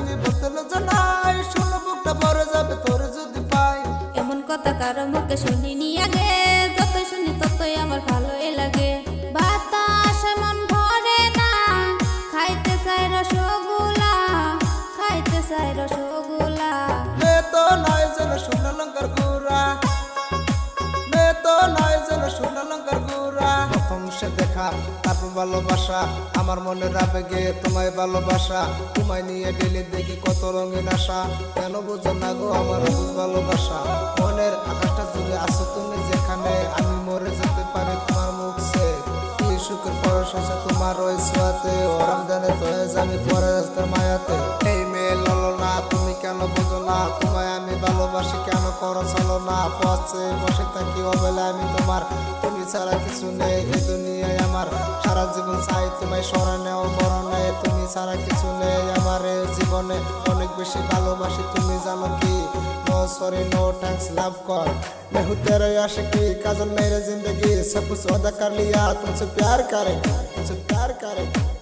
তুমি বলতে জানাই শুনো বুকটা ভরে যাবে তোর যদি পাই এমন কথা কারো মুখে শুনিনি আগে যত শুনি ততই আমার ভালোই লাগে বাতাস মন ভরে না খাইতে চাই রসগোল্লা খাইতে চাই রসগোল্লা মে তো নয় যেন শুকনো লঙ্কার গুড়া মে তো নয় যেন শুকনো লঙ্কার গুড়া প্রথম সে দেখা তারপর ভালোবাসা আমার মনের আবেগে তোমায় ভালোবাসা তোমায় নিয়ে ডেলি দেখি কত রঙিন আশা কেন বুঝো না গো আমার অবুঝ ভালোবাসা মনের আকাশটা জুড়ে আছো তুমি যেখানে আমি মরে যেতে পারি তোমার মুখ সে কি সুখের পরশ আছে তোমার ওই ছোঁয়াতে ওরম জানে তো আমি পরে রাস্তার মায়াতে এই মেয়ে ললো না তুমি কেন বোঝো না তোমায় আমি ভালোবাসি কেন করো চলো না পথে বসে থাকি অবেলা আমি তোমার তুমি ছাড়া কিছু নেই এই দুনিয়ায় আমার সারা জীবন চাই তোমায় স্মরণে ও মরণে তুমি ছাড়া কিছু নেই আমার এই জীবনে অনেক বেশি ভালোবাসি তুমি জানো কি no sorry no thanks love call मैं हूँ तेरे आशिकी काजल मेरे जिंदगी सब कुछ अदा कर लिया तुमसे प्यार करेंगे